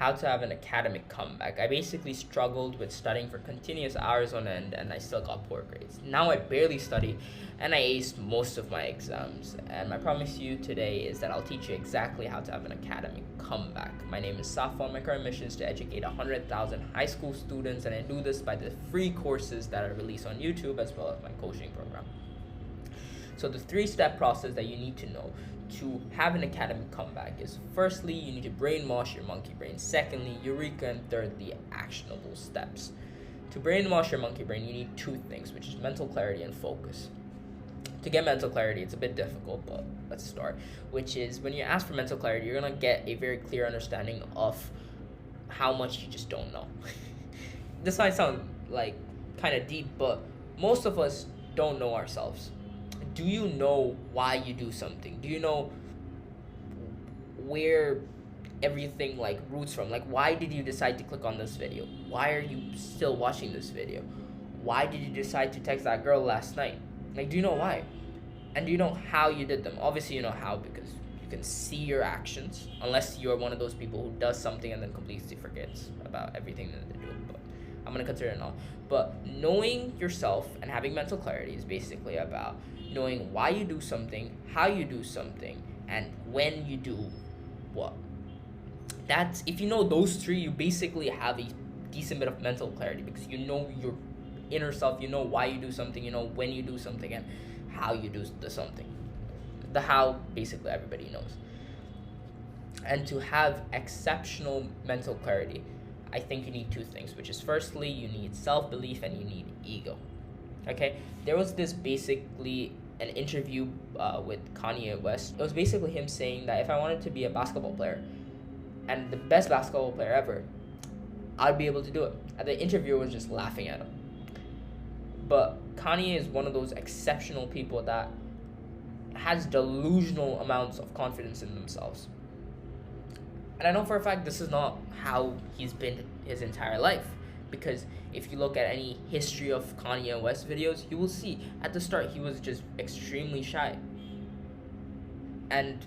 how to have an academic comeback. I basically struggled with studying for continuous hours on end, and I still got poor grades. Now I barely study and I aced most of my exams. And my promise to you today is that I'll teach you exactly how to have an academic comeback. My name is Safwan. My current mission is to educate 100,000 high school students, and I do this by the free courses that are released on YouTube as well as my coaching program. So the 3-step process that you need to know to have an academic comeback is: firstly, you need to brainwash your monkey brain. Secondly, eureka. And thirdly, actionable steps. To brainwash your monkey brain, you need 2 things, which is mental clarity and focus. To get mental clarity, it's a bit difficult, but let's start. Which is, when you ask for mental clarity, you're going to get a very clear understanding of how much you just don't know. This might sound like kind of deep, but most of us don't know ourselves. Do you know why you do something? Do you know where everything like roots from? Like, why did you decide to click on this video? Why are you still watching this video? Why did you decide to text that girl last night? Like, do you know why? And do you know how you did them? Obviously you know how, because you can see your actions, unless you're one of those people who does something and then completely forgets about everything that they do. But I'm gonna consider it all. But knowing yourself and having mental clarity is basically about knowing why you do something, how you do something, and when you do what. That's, if you know those 3, you basically have a decent bit of mental clarity, because you know your inner self, you know why you do something, you know when you do something, and how you do the something. The how, basically everybody knows. And to have exceptional mental clarity, I think you need 2 things, which is, firstly, you need self-belief and you need ego. Okay, there was this basically an interview with Kanye West. It was basically him saying that if I wanted to be a basketball player and the best basketball player ever, I'd be able to do it. And the interviewer was just laughing at him. But Kanye is one of those exceptional people that has delusional amounts of confidence in themselves. And I know for a fact this is not how he's been his entire life. Because if you look at any history of Kanye West videos, you will see at the start he was just extremely shy. And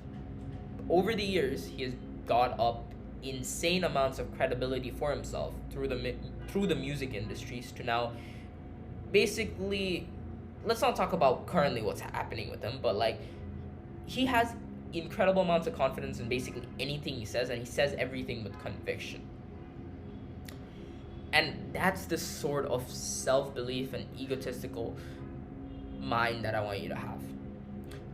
over the years, he has got up insane amounts of credibility for himself through the music industries to now, basically, let's not talk about currently what's happening with him, but like, he has incredible amounts of confidence in basically anything he says, and he says everything with conviction. And that's the sort of self-belief and egotistical mind that I want you to have.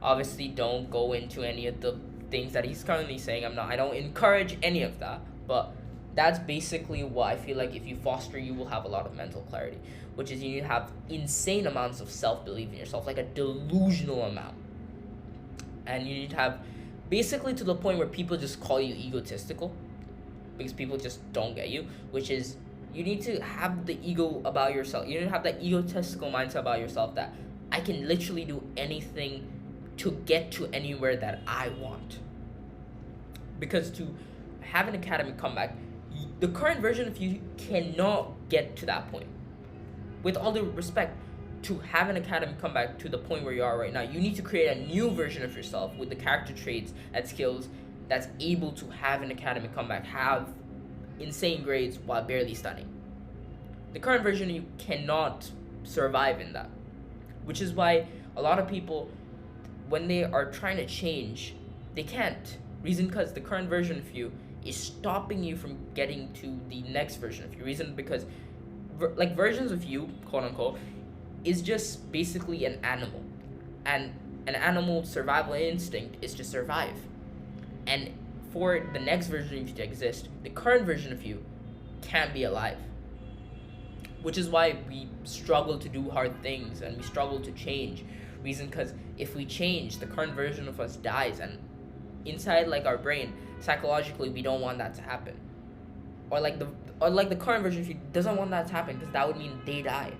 Obviously, don't go into any of the things that he's currently saying. I don't encourage any of that, but that's basically what I feel like if you foster, you will have a lot of mental clarity, which is you need to have insane amounts of self-belief in yourself, like a delusional amount. And you need to have basically to the point where people just call you egotistical, because people just don't get you, which is, you need to have the ego about yourself. You need to have that egotistical mindset about yourself that I can literally do anything to get to anywhere that I want. Because to have an academic comeback, the current version of you cannot get to that point. With all due respect, to have an academic comeback to the point where you are right now, you need to create a new version of yourself with the character traits and skills that's able to have an academic comeback, have insane grades while barely studying. The current version of you cannot survive in that, which is why a lot of people, when they are trying to change, they can't. Reason because the current version of you is stopping you from getting to the next version of you. Reason because like versions of you, quote unquote, is just basically an animal, and an animal's survival instinct is to survive. And for the next version of you to exist, the current version of you can't be alive. Which is why we struggle to do hard things and we struggle to change. Reason because if we change, the current version of us dies, and inside like our brain, psychologically, we don't want that to happen. Or like the current version of you doesn't want that to happen, because that would mean they die.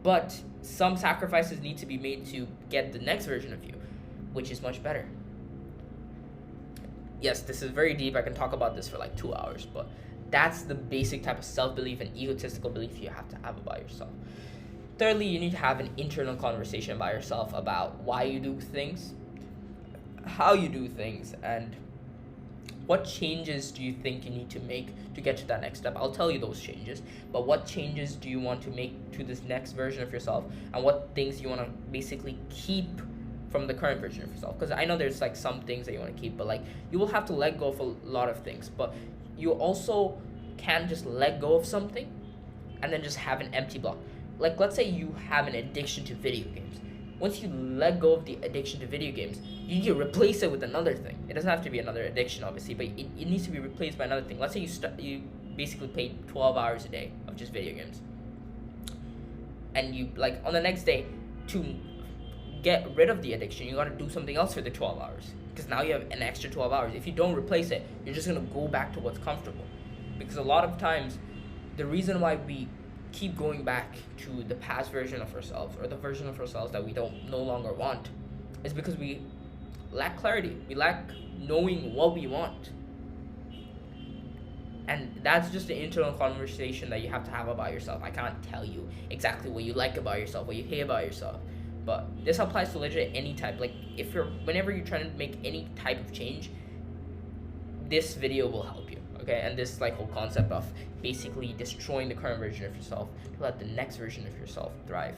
But some sacrifices need to be made to get the next version of you, which is much better. Yes, this is very deep. I can talk about this for like 2 hours, but that's the basic type of self-belief and egotistical belief you have to have about yourself. Thirdly, you need to have an internal conversation about yourself about why you do things, how you do things, and What changes do you think you need to make to get to that next step? I'll tell you those changes, but what changes do you want to make to this next version of yourself, and what things you want to basically keep from the current version of yourself? Because I know there's like some things that you want to keep, but like you will have to let go of a lot of things, but you also can't just let go of something and then just have an empty block. Like, let's say you have an addiction to video games. Once you let go of the addiction to video games, you need to replace it with another thing. It doesn't have to be another addiction, obviously, but it needs to be replaced by another thing. Let's say you basically play 12 hours a day of just video games, and you, like, on the next day, to get rid of the addiction, you gotta do something else for the 12 hours, because now you have an extra 12 hours. If you don't replace it, you're just gonna go back to what's comfortable. Because a lot of times, the reason why we keep going back to the past version of ourselves, or the version of ourselves that we don't no longer want, is because we lack clarity. We lack knowing what we want. And that's just the internal conversation that you have to have about yourself. I can't tell you exactly what you like about yourself, what you hate about yourself, but this applies to literally any type. Like, whenever you're trying to make any type of change, this video will help you. Okay, and this like whole concept of basically destroying the current version of yourself to let the next version of yourself thrive.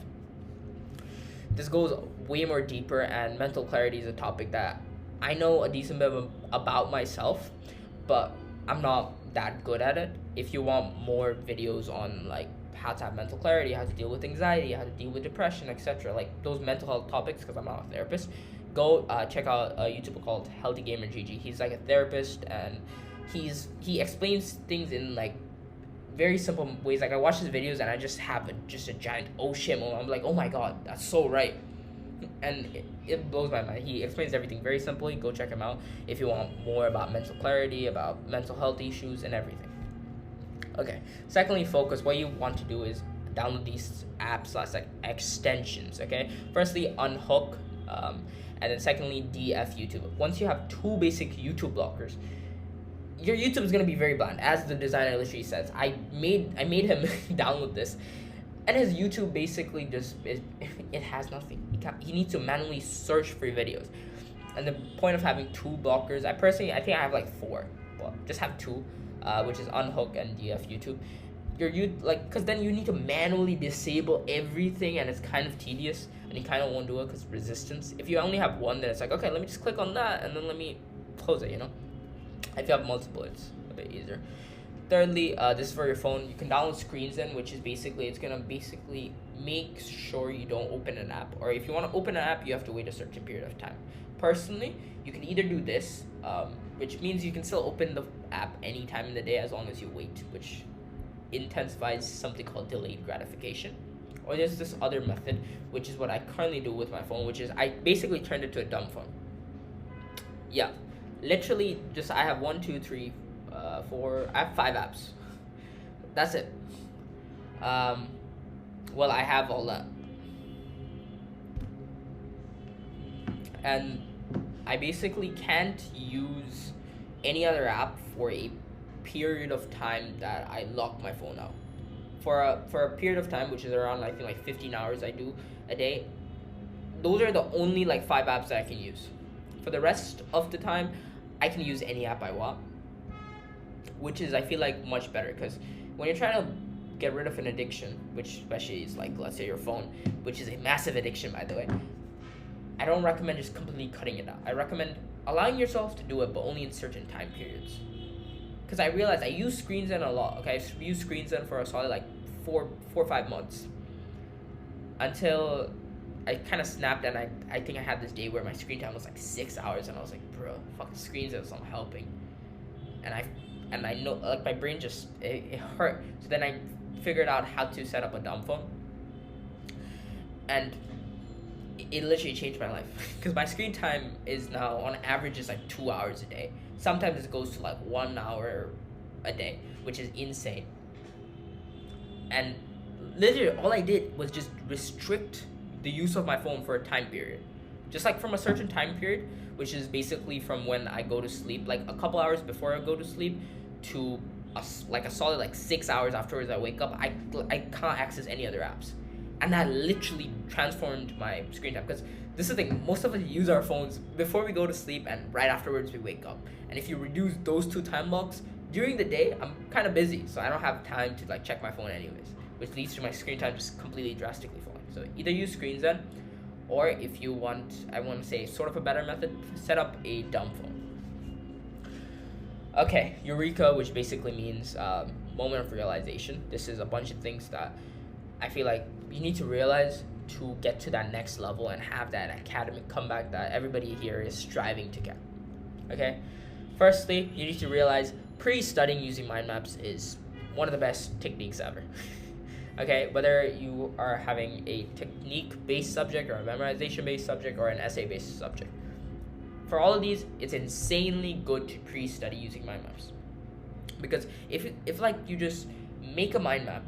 This goes way more deeper, and mental clarity is a topic that I know a decent bit about myself, but I'm not that good at it. If you want more videos on like how to have mental clarity, how to deal with anxiety, how to deal with depression, etc., like those mental health topics, because I'm not a therapist, go check out a YouTuber called Healthy Gamer GG. He's like a therapist, and he explains things in like very simple ways. Like, I watch his videos and I just have a giant oh shit moment. I'm like, oh my god, that's so right. And it blows my mind. He explains everything very simply. Go check him out if you want more about mental clarity, about mental health issues, and everything. Okay, secondly, focus. What you want to do is download these apps like extensions. Okay, firstly, Unhook, and then secondly, DF YouTube. Once you have two basic YouTube blockers, your YouTube is gonna be very bland, as the designer literally says. I made him download this, and his YouTube basically just it has nothing. He needs to manually search for videos, and the point of having two blockers, I think I have like 4, well, just have 2, which is Unhook and DF YouTube. Because then you need to manually disable everything, and it's kind of tedious, and you kind of won't do it because resistance. If you only have one, then it's like, okay, let me just click on that, and then let me close it, you know? If you have multiple, it's a bit easier. Thirdly, this is for your phone. You can download ScreenZen, which is it's gonna make sure you don't open an app, or if you want to open an app, you have to wait a certain period of time. Personally, you can either do this, which means you can still open the app any time in the day as long as you wait, which intensifies something called delayed gratification. Or there's this other method, which is what I currently do with my phone, which is I basically turned it to a dumb phone. Yeah, literally just I have 1, 2, 3, 4. I have 5 apps. That's it. Well, I have all that, and I basically can't use any other app for a period of time that I lock my phone out. For a period of time, which is around, I think, like 15 hours I do a day. Those are the only like 5 apps that I can use. For the rest of the time, I can use any app I want, which is, I feel like, much better, because when you're trying to get rid of an addiction, which especially is like, let's say, your phone, which is a massive addiction, by the way, I don't recommend just completely cutting it out. I recommend allowing yourself to do it, but only in certain time periods. Because I realized I use ScreenZen a lot. Okay, I've used ScreenZen for a solid like 4 or 5 months, until I kind of snapped, and I think I had this day where my screen time was like 6 hours, and I was like, bro, fucking ScreenZen's not helping. And I know, like, my brain just it hurt. So then I figured out how to set up a dumb phone, and it literally changed my life. Because my screen time is now on average is like 2 hours a day. Sometimes it goes to like 1 hour a day, which is insane. And literally all I did was just restrict the use of my phone for a time period, just like from a certain time period, which is basically from when I go to sleep, like a couple hours before I go to sleep, to a solid like 6 hours afterwards I wake up. I can't access any other apps. And that literally transformed my screen time, because this is the thing, most of us use our phones before we go to sleep and right afterwards we wake up. And if you reduce those two time blocks, during the day I'm kind of busy, so I don't have time to like check my phone anyways, which leads to my screen time just completely drastically falling. So either use screens then, or if you want, I want to say sort of a better method, set up a dumb phone. Okay, Eureka, which basically means moment of realization. This is a bunch of things that I feel like you need to realize to get to that next level and have that academic comeback that everybody here is striving to get. Okay, firstly, you need to realize pre-studying using mind maps is one of the best techniques ever. Okay, whether you are having a technique-based subject or a memorization-based subject or an essay-based subject, for all of these, it's insanely good to pre-study using mind maps. Because if like you just make a mind map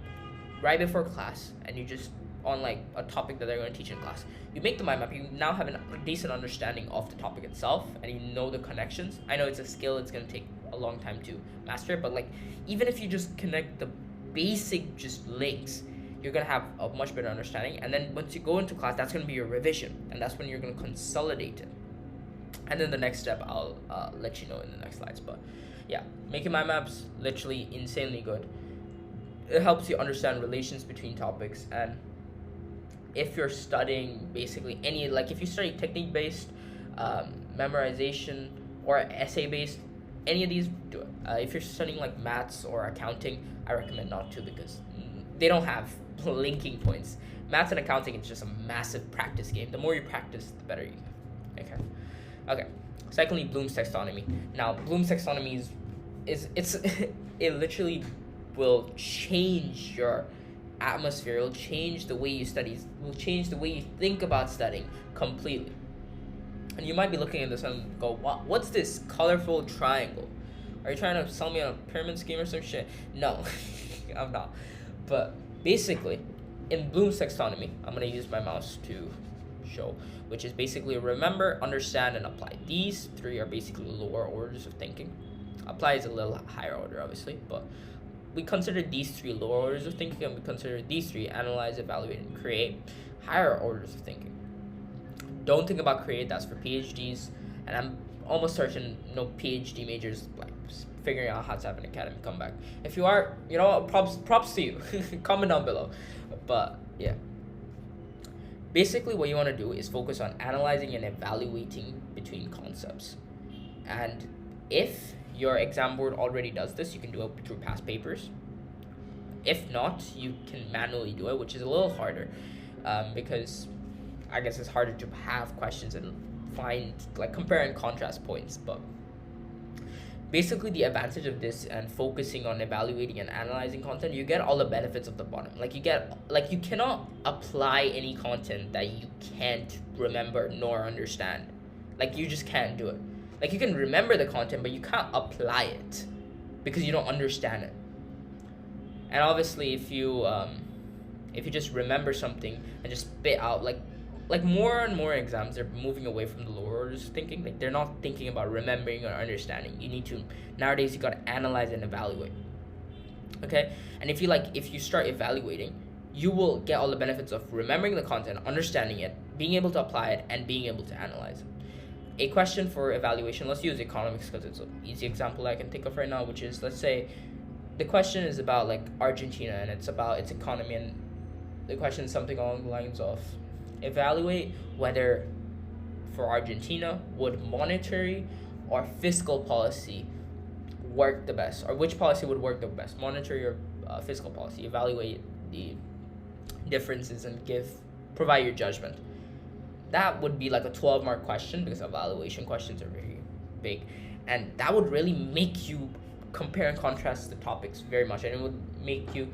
right before class and you just on like a topic that they're going to teach in class, you make the mind map, you now have a decent understanding of the topic itself and you know the connections. I know it's a skill, it's going to take a long time to master it, but like even if you just connect the basic just links, you're going to have a much better understanding. And then once you go into class, that's going to be your revision, and that's when you're going to consolidate it. And then the next step I'll let you know in the next slides. But yeah, making mind maps, literally insanely good. It helps you understand relations between topics. And if you're studying basically any, like if you study technique based, memorization, or essay based, any of these, do it. If you're studying like maths or accounting, I recommend not to, because they don't have linking points. Maths and accounting, it's just a massive practice game. The more you practice, the better you get. Okay. Secondly, Bloom's taxonomy. Now, Bloom's taxonomy is it literally will change your atmosphere. It will change the way you study. It will change the way you think about studying completely. And you might be looking at this and go, what's this colorful triangle? Are you trying to sell me on a pyramid scheme or some shit? No, I'm not. But basically, in Bloom's taxonomy, I'm going to use my mouse to show, which is basically remember, understand, and apply. These three are basically lower orders of thinking. Apply is a little higher order, obviously, but we consider these three lower orders of thinking, and we consider these three analyze, evaluate, and create higher orders of thinking. Don't think about create, that's for PhDs, and I'm almost certain no PhD majors like figuring out how to have an academic comeback. If you are, you know, props to you. Comment down below. But yeah, basically what you want to do is focus on analyzing and evaluating between concepts. And if your exam board already does this, you can do it through past papers. If not, you can manually do it, which is a little harder, because I guess it's harder to have questions and find like compare and contrast points. But basically the advantage of this and focusing on evaluating and analyzing content, you get all the benefits of the bottom. Like you cannot apply any content that you can't remember nor understand. Like you just can't do it. Like you can remember the content, but you can't apply it because you don't understand it. And obviously if you just remember something and just spit out, like more and more exams, they're moving away from the lower orders of thinking. Like they're not thinking about remembering or understanding. You need to, nowadays you gotta analyze and evaluate. Okay? And if you start evaluating, you will get all the benefits of remembering the content, understanding it, being able to apply it, and being able to analyze it. A question for evaluation, let's use economics because it's an easy example I can think of right now, which is, let's say the question is about like Argentina and it's about its economy, and the question is something along the lines of evaluate whether for Argentina would monetary or fiscal policy work the best, or which policy would work the best, monetary or fiscal policy. Evaluate the differences and provide your judgment. That would be like a 12-mark question because evaluation questions are very big, and that would really make you compare and contrast the topics very much, and it would make you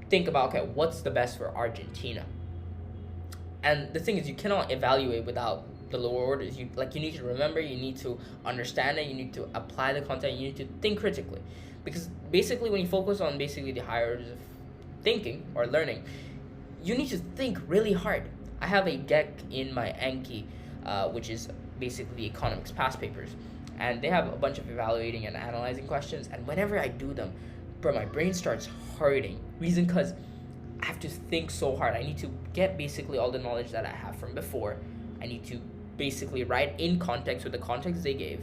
think about, okay, what's the best for Argentina? And the thing is, you cannot evaluate without the lower orders. You need to remember, you need to understand it, you need to apply the content, you need to think critically. Because basically when you focus on basically the higher orders of thinking or learning, you need to think really hard. I have a deck in my Anki, which is basically the economics past papers. And they have a bunch of evaluating and analyzing questions. And whenever I do them, bro, my brain starts hurting. Reason because I have to think so hard. I need to get basically all the knowledge that I have from before. I need to basically write in context with the context they gave.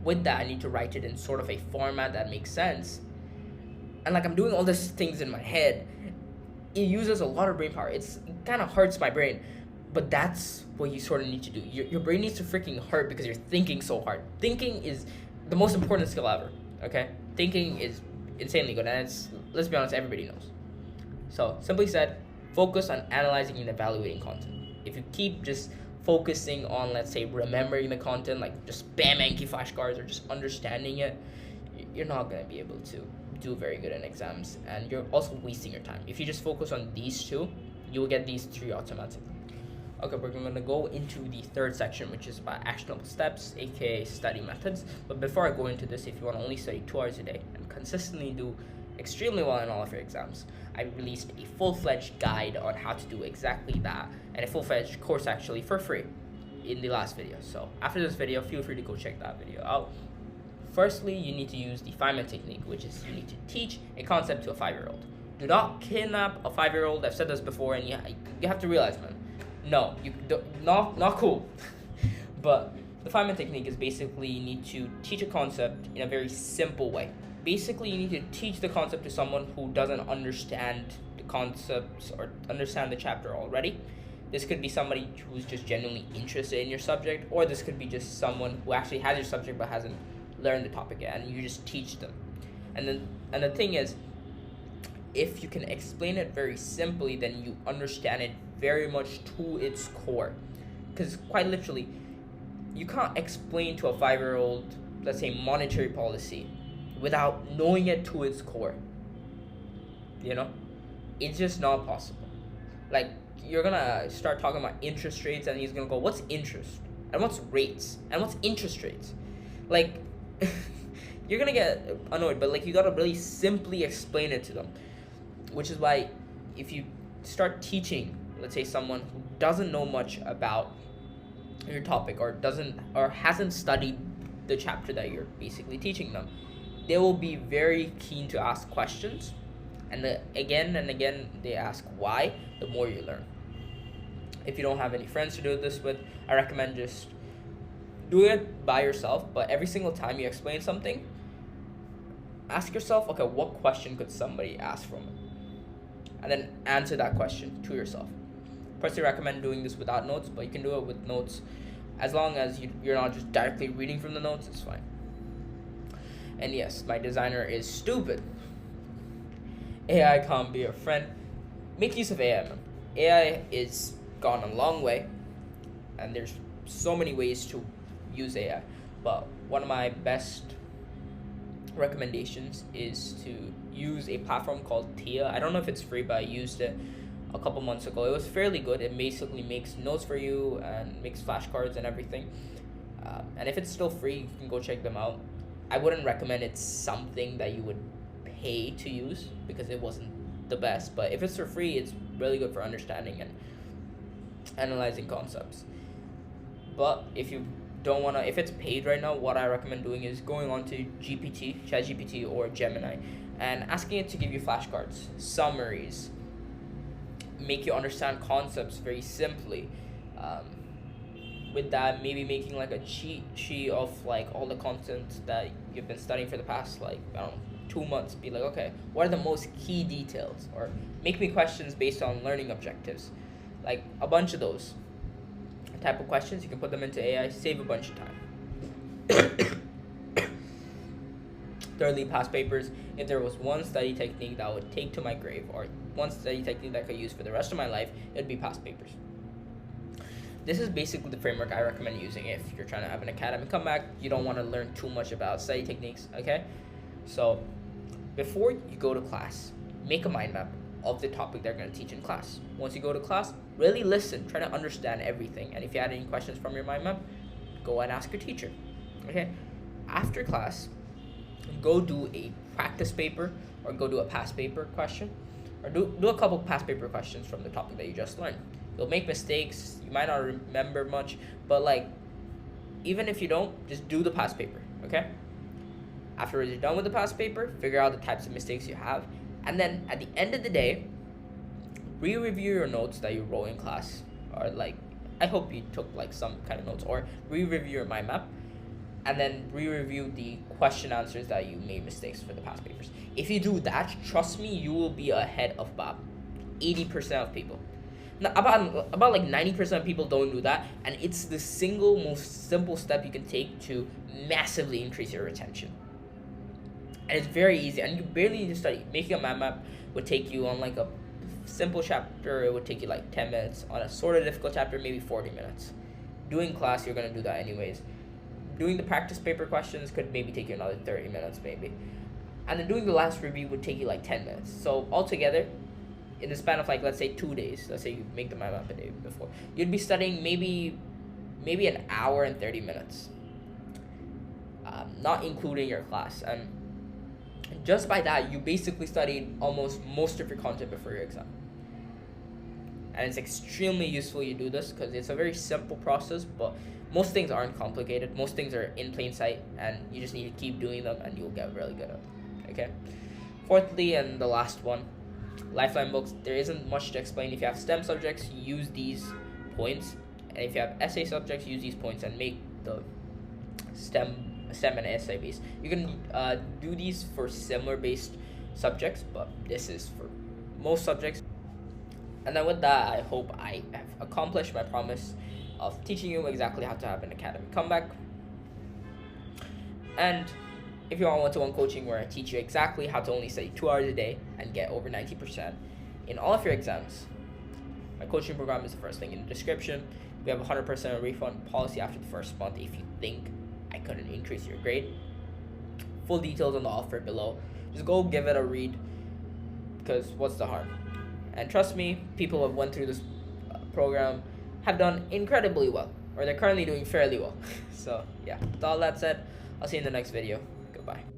With that, I need to write it in sort of a format that makes sense. And like I'm doing all these things in my head, it uses a lot of brain power. It kind of hurts my brain, but that's what you sort of need to do. Your brain needs to freaking hurt because you're thinking so hard. Thinking is the most important skill ever. Okay, thinking is insanely good, and it's, let's be honest, everybody knows. So simply said, focus on analyzing and evaluating content. If you keep just focusing on, let's say, remembering the content, like just spam Anki flashcards or just understanding it, you're not going to be able to do very good in exams, and you're also wasting your time. If you just focus on these two, you will get these three automatically. Okay, we're going to go into the third section, which is about actionable steps, aka study methods. But before I go into this, if you want to only study 2 hours a day and consistently do extremely well in all of your exams, I released a full-fledged guide on how to do exactly that, and a full-fledged course actually for free in the last video. So after this video, feel free to go check that video out. Firstly, you need to use the Feynman technique, which is you need to teach a concept to a 5-year-old. Do not kidnap a 5-year-old. I've said this before, and you have to realize, man, no, you don't, not cool. But the Feynman technique is basically you need to teach a concept in a very simple way. Basically, you need to teach the concept to someone who doesn't understand the concepts or understand the chapter already. This could be somebody who's just genuinely interested in your subject, or this could be just someone who actually has your subject but hasn't learned the topic yet, and you just teach them. And the thing is, if you can explain it very simply, then you understand it very much to its core. Because quite literally, you can't explain to a 5-year-old, let's say, monetary policy without knowing it to its core. You know? It's just not possible. Like, you're gonna start talking about interest rates, and he's gonna go, what's interest? And what's rates? And what's interest rates? Like, you're gonna get annoyed, but like, you gotta really simply explain it to them. Which is why if you start teaching, let's say, someone who doesn't know much about your topic or hasn't studied the chapter that you're basically teaching them, they will be very keen to ask questions, and again and again they ask why. The more you learn. If you don't have any friends to do this with, I recommend just do it by yourself, but every single time you explain something, ask yourself, okay, what question could somebody ask from it? And then answer that question to yourself. Personally recommend doing this without notes, but you can do it with notes. As long as you're not just directly reading from the notes, it's fine. And yes, my designer is stupid. AI can't be your friend. Make use of AI, man. AI is gone a long way, and there's so many ways to use AI. But one of my best recommendations is to use a platform called Tia. I don't know if it's free, but I used it a couple months ago. It was fairly good. It basically makes notes for you and makes flashcards and everything. And if it's still free, you can go check them out. I wouldn't recommend it's something that you would pay to use because it wasn't the best. But if it's for free, it's really good for understanding and analyzing concepts. But if you don't want to, if it's paid right now, what I recommend doing is going on to ChatGPT or Gemini, and asking it to give you flashcards, summaries, make you understand concepts very simply. With that, maybe making like a cheat sheet of like all the content that you've been studying for the past, like, I don't know, 2 months. Be like, okay, what are the most key details? Or make me questions based on learning objectives. Like a bunch of those type of questions, you can put them into AI, save a bunch of time. Thirdly, past papers. If there was one study technique that I would take to my grave, or one study technique that I could use for the rest of my life, it would be past papers. This is basically the framework I recommend using if you're trying to have an academic comeback. You don't want to learn too much about study techniques, okay? So before you go to class, make a mind map of the topic they're going to teach in class. Once you go to class, really listen, try to understand everything. And if you had any questions from your mind map, go and ask your teacher, okay? After class, go do a practice paper or go do a past paper question, or do a couple past paper questions from the topic that you just learned. You'll make mistakes, you might not remember much, but like, even if you don't, just do the past paper, okay? After you're done with the past paper, figure out the types of mistakes you have, and then at the end of the day, re-review your notes that you wrote in class, or like, I hope you took like some kind of notes, or re-review your mind map, and then re-review the question answers that you made mistakes for the past papers. If you do that, trust me, you will be ahead of about 80% of people. Now, about like 90% of people don't do that, and it's the single most simple step you can take to massively increase your retention. And it's very easy, and you barely need to study. Making a mind map would take you on like a simple chapter, it would take you like 10 minutes. On a sort of difficult chapter, maybe 40 minutes. Doing class, you're gonna do that anyways. Doing the practice paper questions could maybe take you another 30 minutes maybe. And then doing the last review would take you like 10 minutes. So altogether, in the span of like, let's say 2 days, let's say you make the mind map a day before, you'd be studying maybe an hour and 30 minutes. Not including your class. And just by that, you basically studied almost most of your content before your exam. And it's extremely useful you do this because it's a very simple process, but most things aren't complicated. Most things are in plain sight, and you just need to keep doing them and you'll get really good at it. Okay? Fourthly, and the last one, lifeline books. There isn't much to explain. If you have STEM subjects, use these points. And if you have essay subjects, use these points and make the STEM and essay based. You can do these for similar based subjects, but this is for most subjects. And then with that, I hope I have accomplished my promise of teaching you exactly how to have an academic comeback. And if you want one-to-one coaching where I teach you exactly how to only study 2 hours a day and get over 90% in all of your exams, my coaching program is the first thing in the description. We have a 100% refund policy after the first month if you think I couldn't increase your grade. Full details on the offer below. Just go give it a read, because what's the harm? And trust me, people who have went through this program have done incredibly well, or they're currently doing fairly well. So yeah, with all that said, I'll see you in the next video. Goodbye.